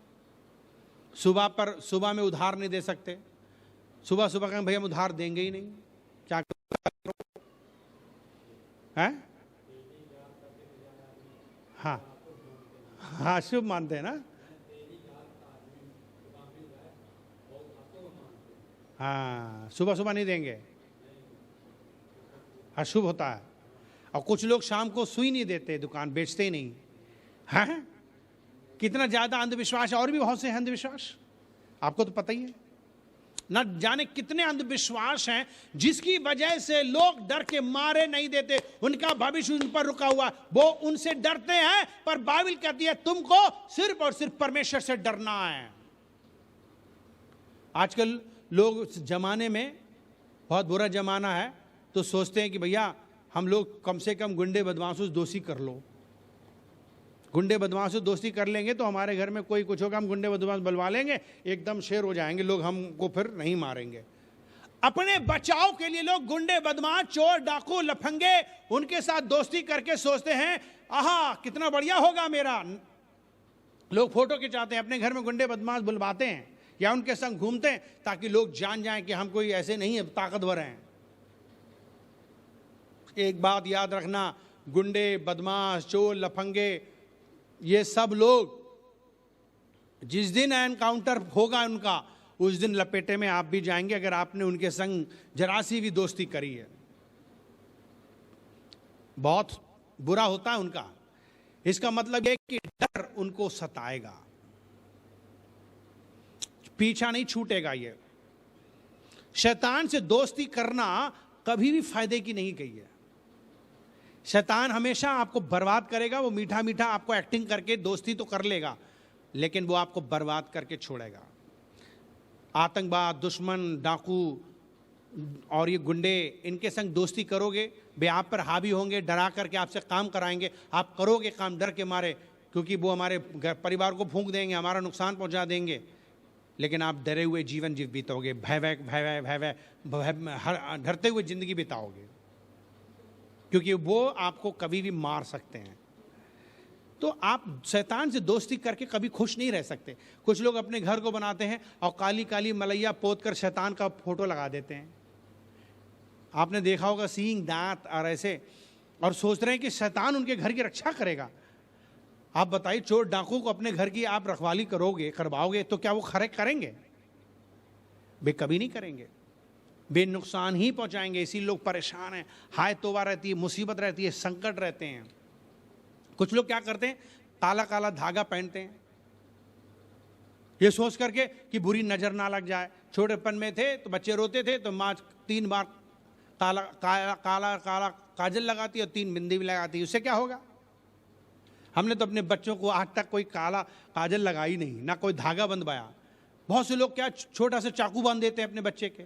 सुबह में उधार नहीं दे सकते, सुबह सुबह कहें भैया हम उधार देंगे ही नहीं, क्या करो? हैं? हाँ हाँ, शुभ मानते हैं ना। हाँ, सुबह सुबह नहीं देंगे, अशुभ होता है। और कुछ लोग शाम को सुई नहीं देते, दुकान बेचते ही नहीं। हैं? कितना ज्यादा अंधविश्वास है। और भी बहुत से अंधविश्वास, आपको तो पता ही है ना, जाने कितने अंधविश्वास हैं जिसकी वजह से लोग डर के मारे नहीं देते, उनका भविष्य उन पर रुका हुआ, वो उनसे डरते हैं। पर बाइबल कहती है तुमको सिर्फ और सिर्फ परमेश्वर से डरना है। आजकल लोग जमाने में बहुत बुरा जमाना है, तो सोचते हैं कि भैया हम लोग कम से कम गुंडे बदमाशों से दोस्ती कर लो, गुंडे बदमाश से दोस्ती कर लेंगे तो हमारे घर में कोई कुछ होगा, हम गुंडे बदमाश बुलवा लेंगे, एकदम शेर हो जाएंगे, लोग हमको फिर नहीं मारेंगे। अपने बचाव के लिए लोग गुंडे बदमाश, चोर, डाकू, लफंगे, उनके साथ दोस्ती करके सोचते हैं आहा कितना बढ़िया होगा मेरा। लोग फोटो खिंचाते हैं, अपने घर में गुंडे बदमाश बुलवाते हैं या उनके संग घूमते हैं ताकि लोग जान जाएं कि हम कोई ऐसे नहीं है, ताकतवर हैं। एक बात याद रखना, गुंडे बदमाश चोर लफंगे ये सब लोग जिस दिन एनकाउंटर होगा उनका, उस दिन लपेटे में आप भी जाएंगे अगर आपने उनके संग जरा सी भी दोस्ती करी है। बहुत बुरा होता है उनका। इसका मतलब यह कि डर उनको सताएगा, पीछा नहीं छूटेगा। ये शैतान से दोस्ती करना कभी भी फायदे की नहीं गई है। शैतान हमेशा आपको बर्बाद करेगा। वो मीठा मीठा आपको एक्टिंग करके दोस्ती तो कर लेगा, लेकिन वो आपको बर्बाद करके छोड़ेगा। आतंकवाद, दुश्मन, डाकू और ये गुंडे, इनके संग दोस्ती करोगे, वे आप पर हावी होंगे, डरा करके आपसे काम कराएंगे। आप करोगे काम डर के मारे, क्योंकि वो हमारे घर परिवार को फूंक देंगे, हमारा नुकसान पहुंचा देंगे। लेकिन आप डरे हुए जीवन बीतोगे, भय भय भय भय भय डरते हुए जिंदगी बिताओगे, क्योंकि वो आपको कभी भी मार सकते हैं। तो आप शैतान से दोस्ती करके कभी खुश नहीं रह सकते। कुछ लोग अपने घर को बनाते हैं और काली काली मलैया पोत कर शैतान का फोटो लगा देते हैं। आपने देखा होगा, सींग दांत और ऐसे, और सोच रहे हैं कि शैतान उनके घर की रक्षा करेगा। आप बताइए, चोर डाकू को अपने घर की आप रखवाली करोगे, करवाओगे, तो क्या वो खरे करेंगे? वे कभी नहीं करेंगे, वे नुकसान ही पहुंचाएंगे। इसी लोग परेशान हैं, हाय तौबा रहती है, मुसीबत रहती है, संकट रहते हैं। कुछ लोग क्या करते हैं, काला काला धागा पहनते हैं, ये सोच करके कि बुरी नजर ना लग जाए। छोटेपन में थे तो बच्चे रोते थे तो माँ 3 बार काला काला काला काला काजल लगाती है और 3 बिंदी भी लगाती है, उससे क्या होगा? हमने तो अपने बच्चों को आज तक कोई काला काजल लगाई नहीं, ना कोई धागा बंधवाया। बहुत से लोग क्या छोटा सा चाकू बांध देते हैं अपने बच्चे के,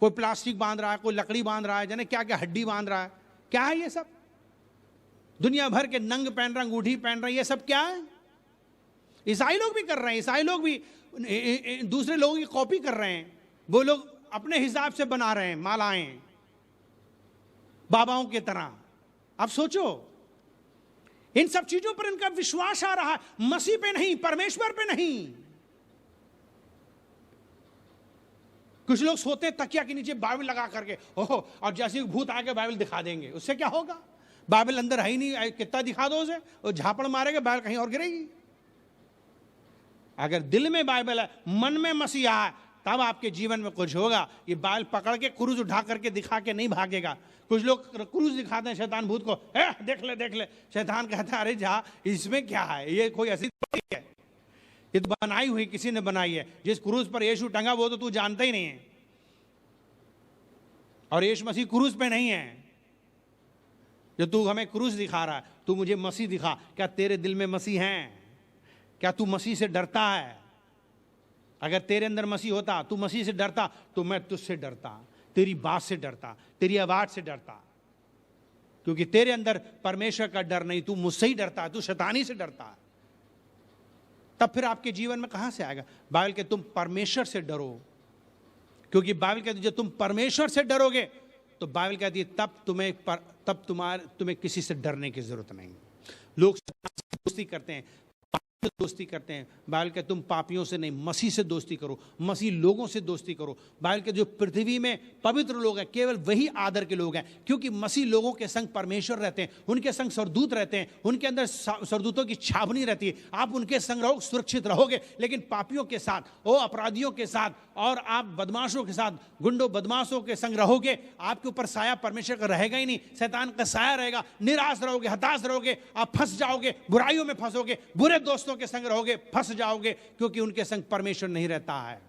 कोई प्लास्टिक बांध रहा है, कोई लकड़ी बांध रहा है, जाने क्या क्या हड्डी बांध रहा है। क्या है ये सब? दुनिया भर के नंग पहन रहे, अंगूठी पहन रहे, ये सब क्या है? ईसाई लोग भी कर रहे हैं, ईसाई लोग भी दूसरे लोगों की कॉपी कर रहे हैं। वो लोग अपने हिसाब से बना रहे हैं मालाएं, बाबाओं की तरह। अब सोचो, इन सब चीजों पर इनका विश्वास आ रहा है, मसीह पे नहीं, परमेश्वर पे नहीं। कुछ लोग सोते हैं तकिया के नीचे बाइबल लगा करके, ओहो, और जैसे भूत आके बाइबल दिखा देंगे, उससे क्या होगा? बाइबल अंदर है ही नहीं, कितना दिखा दो उसे, वो झापड़ मारेगा, बाइबल कहीं और गिरेगी। अगर दिल में बाइबल है, मन में मसीहा है, तब आपके जीवन में कुछ होगा। ये बाइबल पकड़ के क्रूज उठा करके दिखा के नहीं भागेगा। कुछ लोग क्रूज दिखाते हैं शैतान भूत को, देख ले देख ले। शैतान कहता है, अरे जा, इसमें क्या है, ये कोई ऐसी है, ये तो बनाई हुई, किसी ने बनाई है। जिस क्रूज पर यीशु टंगा वो तो तू जानता ही नहीं है, और यीशु मसीह क्रूज पे नहीं है। जो तू हमें क्रूज दिखा रहा है, तू मुझे मसीह दिखा। क्या तेरे दिल में मसीह है? क्या तू मसीह से डरता है? अगर तेरे अंदर मसीह होता, तू मसीह से डरता, तो मैं तुझसे डरता, तेरी बात से डरता, तेरी आवाज से डरता। क्योंकि तेरे अंदर परमेश्वर का डर नहीं, तू मुझसे ही डरता है, तू शैतानी से डरता है। तब फिर आपके जीवन में कहां से आएगा? बाइबल के तुम परमेश्वर से डरो, क्योंकि बाइबल कहती है जब तुम परमेश्वर से डरोगे, तो बाइबल कहती है तब तुम्हें किसी से डरने की जरूरत नहीं। लोग दोस्ती करते हैं, दोस्ती करते हैं। बाइबल के तुम पापियों से नहीं, मसीह से दोस्ती करो, मसीह लोगों से दोस्ती करो। बाइबल के जो पृथ्वी में पवित्र लोग हैं, केवल वही आदर के लोग हैं, क्योंकि मसीह लोगों के संग परमेश्वर रहते हैं, उनके संग सरदूत रहते हैं, उनके अंदर सरदूतों की छावनी रहती है। आप उनके संग रहो, सुरक्षित रहोगे। लेकिन पापियों के साथ, ओ अपराधियों के साथ, और आप बदमाशों के साथ, गुंडों बदमाशों के संग रहोगे, आपके ऊपर साया परमेश्वर का रहेगा ही नहीं, शैतान का साया रहेगा। निराश रहोगे, हताश रहोगे, आप फंस जाओगे, बुराइयों में फंसोगे, बुरे दोस्तों के संग रहोगे, फंस जाओगे, क्योंकि उनके संग परमेश्वर नहीं रहता है।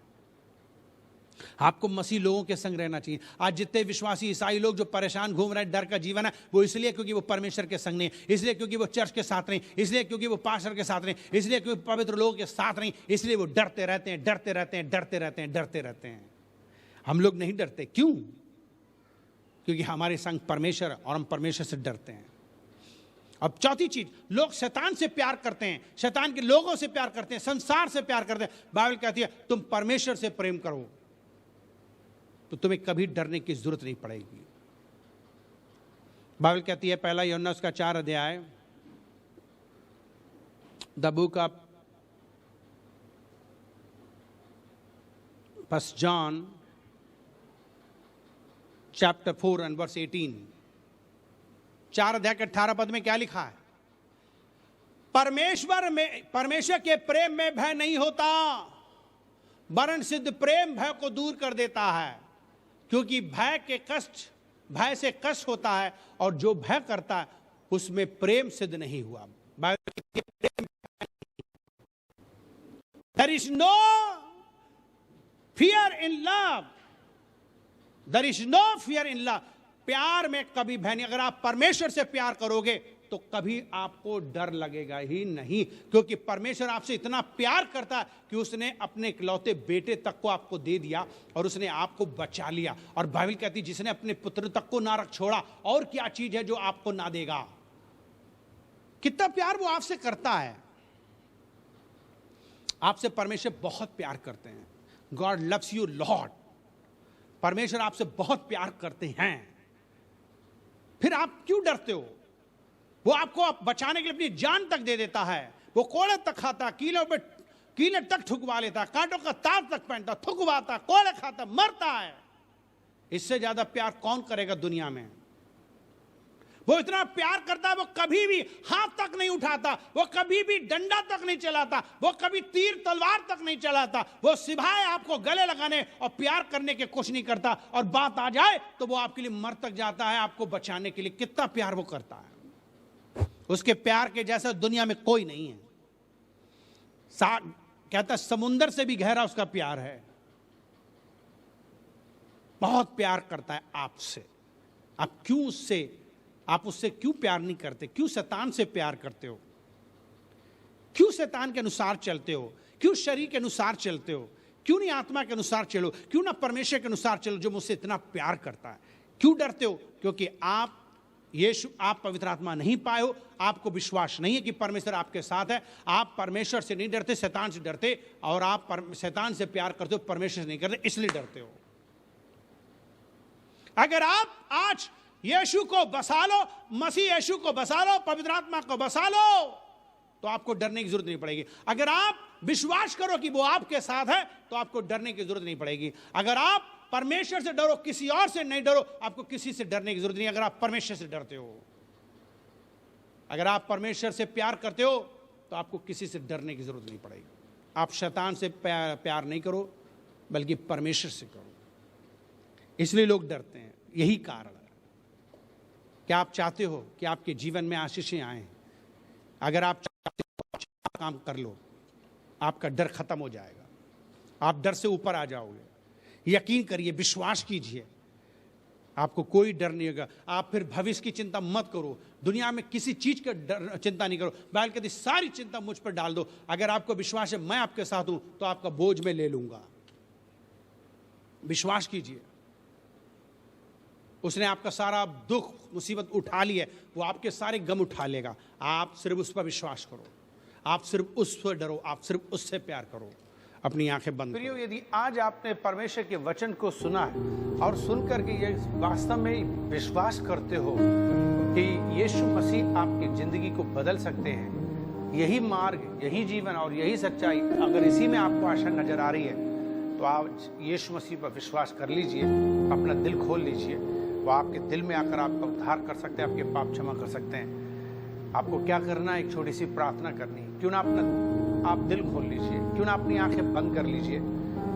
आपको मसीह लोगों के संग रहना चाहिए। आज जितने विश्वासी ईसाई लोग जो परेशान घूम रहे हैं, डर का जीवन है, वो इसलिए क्योंकि वो परमेश्वर के संग नहीं, इसलिए क्योंकि वो चर्च के साथ नहीं, इसलिए क्योंकि वो पास्टर के साथ नहीं, इसलिए क्योंकि पवित्र लोगों के साथ नहीं, इसलिए वो डरते रहते हैं, डरते रहते हैं, डरते रहते हैं, डरते रहते हैं। हम लोग नहीं डरते, क्यों? क्योंकि हमारे संग परमेश्वर, और हम परमेश्वर से डरते हैं। अब चौथी चीज, लोग शैतान से प्यार करते हैं, शैतान के लोगों से प्यार करते हैं, संसार से प्यार करते हैं। बाइबल कहती है तुम परमेश्वर से प्रेम करो, तो तुम्हें कभी डरने की जरूरत नहीं पड़ेगी। बाइबल कहती है, 1 यूहन्ना उसका 4 अध्याय The book of 1 John chapter 4 and verse 18, 4 अध्याय के 18 पद में क्या लिखा है? परमेश्वर के प्रेम में भय नहीं होता, वरन सिद्ध प्रेम भय को दूर कर देता है, क्योंकि भय से कष्ट होता है, और जो भय करता है उसमें प्रेम सिद्ध नहीं हुआ। There is no fear in love. There is no fear in love. प्यार में कभी भय नहीं। अगर आप परमेश्वर से प्यार करोगे तो कभी आपको डर लगेगा ही नहीं, क्योंकि परमेश्वर आपसे इतना प्यार करता है कि उसने अपने इकलौते बेटे तक को आपको दे दिया और उसने आपको बचा लिया। और बाइबल कहती है जिसने अपने पुत्र तक को ना रख छोड़ा, और क्या चीज है जो आपको ना देगा। कितना प्यार वो आपसे करता है। आपसे परमेश्वर बहुत प्यार करते हैं। God loves you lot. परमेश्वर आपसे बहुत प्यार करते हैं, फिर आप क्यों डरते हो? वो आपको बचाने के लिए अपनी जान तक दे देता है। वो कोड़े तक खाता, कीले तक ठुकवा लेता, कांटों का तार तक पहनता, ठुकवाता, कोड़े खाता, मरता है। इससे ज्यादा प्यार कौन करेगा दुनिया में? वो इतना प्यार करता है, वो कभी भी हाथ तक नहीं उठाता, वो कभी भी डंडा तक नहीं चलाता, वो कभी तीर तलवार तक नहीं चलाता। वो सिवाय आपको गले लगाने और प्यार करने की कोशिश नहीं करता, और बात आ जाए तो वो आपके लिए मर तक जाता है आपको बचाने के लिए। कितना प्यार वो करता है। उसके प्यार के जैसा दुनिया में कोई नहीं है। कहता समुंदर से भी गहरा उसका प्यार है। बहुत प्यार करता है आपसे। आप उससे क्यों प्यार नहीं करते? क्यों शैतान से प्यार करते हो? क्यों शैतान के अनुसार चलते हो? क्यों शरीर के अनुसार चलते हो? क्यों नहीं आत्मा के अनुसार चलो? क्यों ना परमेश्वर के अनुसार चलो जो मुझसे इतना प्यार करता है? क्यों डरते हो? क्योंकि आप पवित्र आत्मा नहीं पाए हो। आपको विश्वास नहीं है कि परमेश्वर आपके साथ है। आप परमेश्वर से नहीं डरते, शैतान से डरते, और आप शैतान से प्यार करते हो, परमेश्वर से नहीं करते, इसलिए डरते हो। अगर आप आज यीशु को बसा लो, मसीह यीशु को बसा लो, पवित्र आत्मा को बसा लो, तो आपको डरने की जरूरत नहीं पड़ेगी। अगर आप विश्वास करो कि वो आपके साथ है तो आपको डरने की जरूरत नहीं पड़ेगी। अगर आप परमेश्वर से डरो, किसी और से नहीं डरो, आपको किसी से डरने की जरूरत नहीं। अगर आप परमेश्वर से डरते हो, अगर आप परमेश्वर से प्यार करते हो, तो आपको किसी से डरने की जरूरत नहीं पड़ेगी। आप शैतान से प्यार नहीं करो, बल्कि परमेश्वर से करो। इसलिए लोग डरते हैं, यही कारण है। क्या आप चाहते हो कि आपके जीवन में आशीषें आए? अगर आप चाहते हो अच्छा काम कर लो, आपका डर खत्म हो जाएगा। आप डर से ऊपर आ जाओगे। यकीन करिए, विश्वास कीजिए, आपको कोई डर नहीं होगा। आप फिर भविष्य की चिंता मत करो, दुनिया में किसी चीज का चिंता नहीं करो। बाइबल कहती सारी चिंता मुझ पर डाल दो। अगर आपको विश्वास है मैं आपके साथ हूं, तो आपका बोझ मैं ले लूंगा। विश्वास कीजिए, उसने आपका सारा दुख मुसीबत उठा ली है, वो आपके सारे गम उठा लेगा। आप सिर्फ उस पर विश्वास करो, आप सिर्फ उस पर डरो, आप सिर्फ उससे प्यार करो। अपनी आंखें बंद करो। यदि आज आपने परमेश्वर के वचन को सुना है और सुनकर के ये वास्तव में विश्वास करते हो कि यीशु मसीह आपकी जिंदगी को बदल सकते हैं, यही मार्ग, यही जीवन और यही सच्चाई, अगर इसी में आपको आशा नजर आ रही है, तो आज यीशु मसीह पर विश्वास कर लीजिए, अपना दिल खोल लीजिए। वो आपके दिल में आकर आपका उद्धार कर सकते हैं, आपके पाप क्षमा कर सकते हैं। आपको क्या करना है? एक छोटी सी प्रार्थना करनी है। क्यों ना आप दिल खोल लीजिए, क्यों ना अपनी आंखें बंद कर लीजिए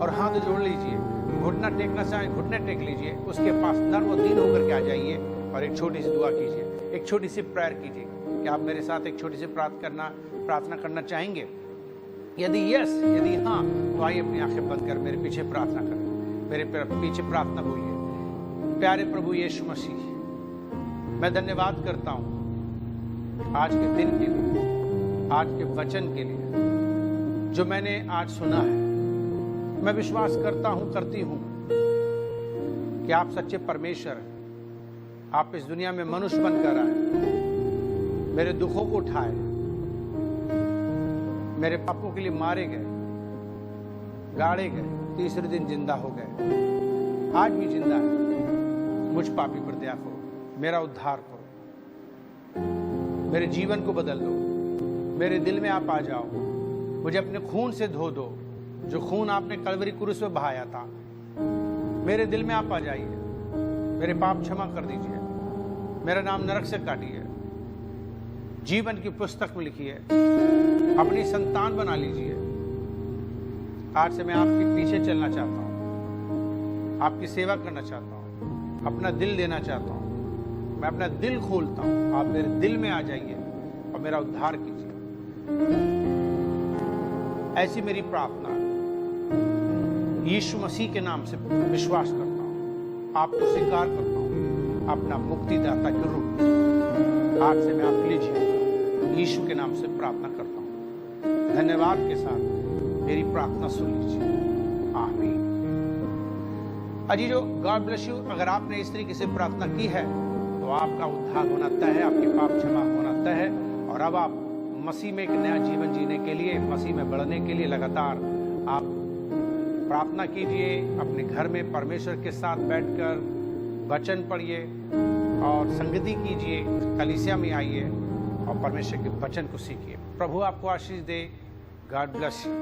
और हाथ जोड़ लीजिए। घुटना टेकना चाहे घुटने टेक लीजिए, उसके पास नर्म और दीन होकर के आ जाइए और एक छोटी सी दुआ कीजिए, एक छोटी सी प्रेयर कीजिए। क्या आप मेरे साथ एक छोटी सी प्रार्थना करना चाहेंगे? यदि यदि हाँ, तो आइए अपनी आंखें बंद कर मेरे पीछे प्रार्थना करें। मेरे पीछे प्रार्थना बोलिए। प्यारे प्रभु यीशु मसीह, मैं धन्यवाद करता हूँ आज के दिन के लिए, आज के वचन के लिए जो मैंने आज सुना है। मैं विश्वास करती हूँ कि आप सच्चे परमेश्वर हैं। आप इस दुनिया में मनुष्य बनकर आए, मेरे दुखों को उठाए, मेरे पापों के लिए मारे गए, गाड़े गए, तीसरे दिन जिंदा हो गए, आज भी जिंदा है। मुझ पापी पर दया करो, मेरा उद्धार करो, मेरे जीवन को बदल दो। मेरे दिल में आप आ जाओ, मुझे अपने खून से धो दो, जो खून आपने कलवरी क्रूस पे बहाया था। मेरे दिल में आप आ जाइए, मेरे पाप क्षमा कर दीजिए, मेरा नाम नरक से काटिए, जीवन की पुस्तक में लिखिए, अपनी संतान बना लीजिए। आज से मैं आपके पीछे चलना चाहता हूँ, आपकी सेवा करना चाहता हूँ, अपना दिल देना चाहता हूँ। मैं अपना दिल खोलता हूँ, आप मेरे दिल में आ जाइए और मेरा उद्धार कीजिए। ऐसी मेरी प्रार्थना यीशु मसीह के नाम से विश्वास करता हूँ, आपको स्वीकार करता हूँ अपना मुक्तिदाता के रूप में। आज से मैं आपके लिए जीऊंगा, यीशु के नाम से प्रार्थना करता हूँ। धन्यवाद के साथ मेरी प्रार्थना सुन लीजिए, आमीन। अजीजों, गॉड ब्लेस यू। अगर आपने इस तरीके से प्रार्थना की है तो आपका उद्धार होना तय है, आपके पाप क्षमा होना तय है, और अब आप मसीह में एक नया जीवन जीने के लिए, मसीह में बढ़ने के लिए लगातार आप प्रार्थना कीजिए। अपने घर में परमेश्वर के साथ बैठकर वचन पढ़िए और संगति कीजिए, कलीसिया में आइए और परमेश्वर के वचन को सीखिए। प्रभु आपको आशीष दे। God bless you.